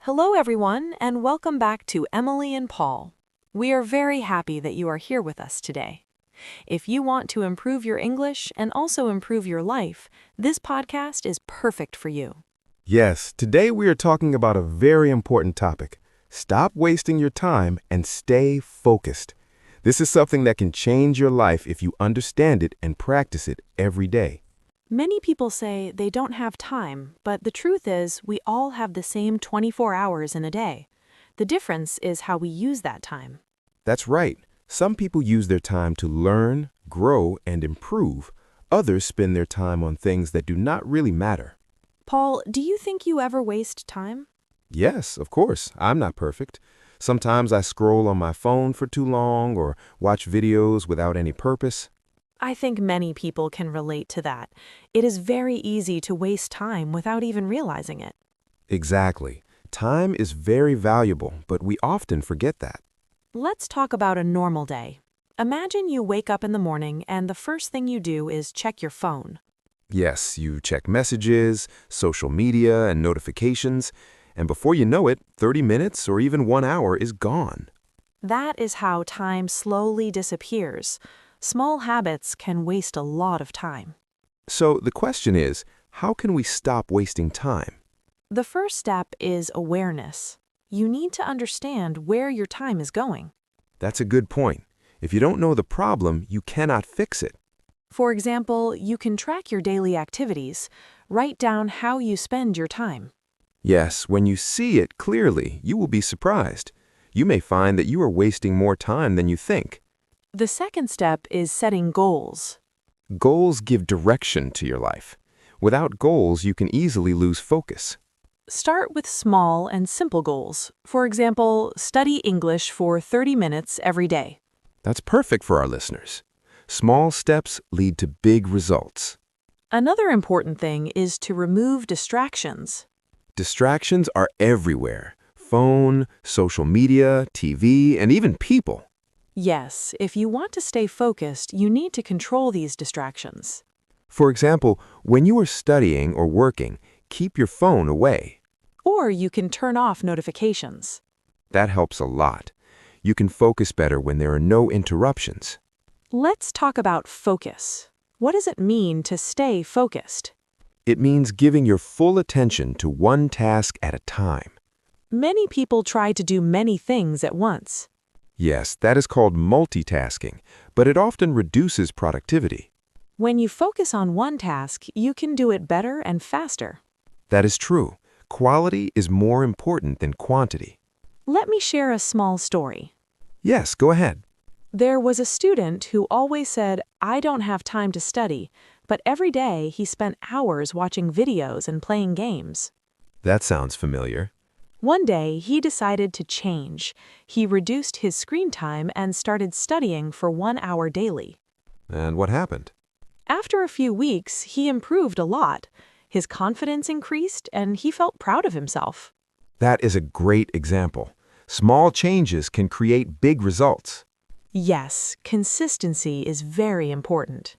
Hello, everyone, and welcome back to Emily and Paul. We are very happy that you are here with us today. If you want to improve your English and also improve your life, this podcast is perfect for you. Yes, today we are talking about a very important topic. Stop wasting your time and stay focused. This is something that can change your life if you understand it and practice it every day. Many people say they don't have time, but the truth is we all have the same 24 hours in a day. The difference is how we use that time. That's right. Some people use their time to learn, grow, and improve. Others spend their time on things that do not really matter. Paul, do you think you ever waste time? Yes, of course, I'm not perfect. Sometimes I scroll on my phone for too long or watch videos without any purpose. I think many people can relate to that. It is very easy to waste time without even realizing it. Exactly. Time is very valuable, but we often forget that. Let's talk about a normal day. Imagine you wake up in the morning and the first thing you do is check your phone. Yes, you check messages, social media, and notifications, and before you know it, 30 minutes or even 1 hour is gone. That is how time slowly disappears. Small habits can waste a lot of time. So the question is, how can we stop wasting time? The first step is awareness. You need to understand where your time is going. That's a good point. If you don't know the problem, you cannot fix it. For example, you can track your daily activities. Write down how you spend your time. Yes, when you see it clearly, you will be surprised. You may find that you are wasting more time than you think. The second step is setting goals. Goals give direction to your life. Without goals, you can easily lose focus. Start with small and simple goals. For example, study English for 30 minutes every day. That's perfect for our listeners. Small steps lead to big results. Another important thing is to remove distractions. Distractions are everywhere. Phone, social media, TV, and even people. Yes, if you want to stay focused, you need to control these distractions. For example, when you are studying or working, keep your phone away. Or you can turn off notifications. That helps a lot. You can focus better when there are no interruptions. Let's talk about focus. What does it mean to stay focused? It means giving your full attention to one task at a time. Many people try to do many things at once. Yes, that is called multitasking, but it often reduces productivity. When you focus on one task, you can do it better and faster. That is true. Quality is more important than quantity. Let me share a small story. Yes, go ahead. There was a student who always said, "I don't have time to study," but every day he spent hours watching videos and playing games. That sounds familiar. One day, he decided to change. He reduced his screen time and started studying for 1 hour daily. And what happened? After a few weeks, he improved a lot. His confidence increased, and he felt proud of himself. That is a great example. Small changes can create big results. Yes, consistency is very important.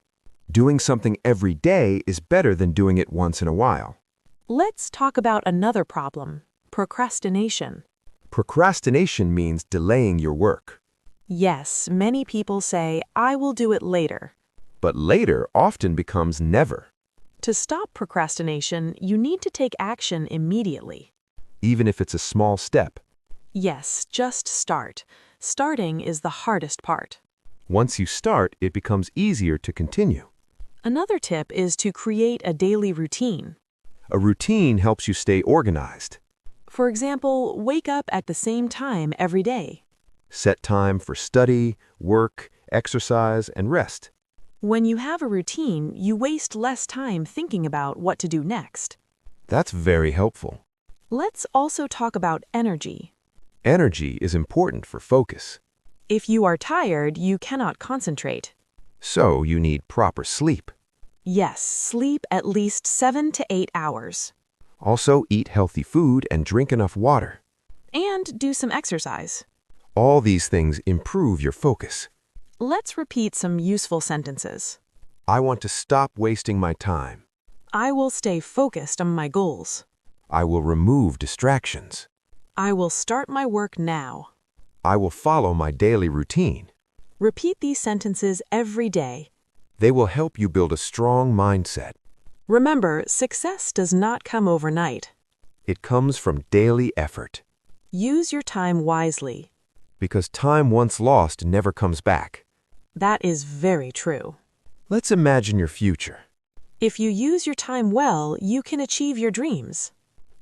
Doing something every day is better than doing it once in a while. Let's talk about another problem: procrastination. Procrastination means delaying your work. Yes, many people say, "I will do it later." But later often becomes never. To stop procrastination, you need to take action immediately. Even if it's a small step. Yes, just start. Starting is the hardest part. Once you start, it becomes easier to continue. Another tip is to create a daily routine. A routine helps you stay organized. For example, wake up at the same time every day. Set time for study, work, exercise, and rest. When you have a routine, you waste less time thinking about what to do next. That's very helpful. Let's also talk about energy. Energy is important for focus. If you are tired, you cannot concentrate. So you need proper sleep. Yes, sleep at least 7 to 8 hours. Also, eat healthy food and drink enough water. And do some exercise. All these things improve your focus. Let's repeat some useful sentences. I want to stop wasting my time. I will stay focused on my goals. I will remove distractions. I will start my work now. I will follow my daily routine. Repeat these sentences every day. They will help you build a strong mindset. Remember, success does not come overnight. It comes from daily effort. Use your time wisely. Because time once lost never comes back. That is very true. Let's imagine your future. If you use your time well, you can achieve your dreams.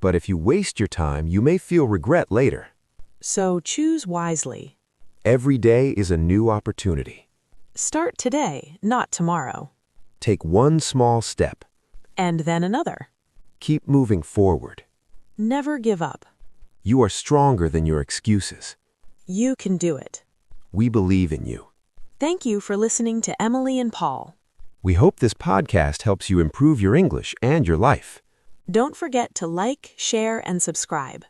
But if you waste your time, you may feel regret later. So choose wisely. Every day is a new opportunity. Start today, not tomorrow. Take one small step. And then another. Keep moving forward. Never give up. You are stronger than your excuses. You can do it. We believe in you. Thank you for listening to Emily and Paul. We hope this podcast helps you improve your English and your life. Don't forget to like, share, and subscribe.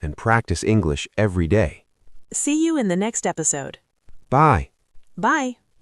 And practice English every day. See you in the next episode. Bye. Bye.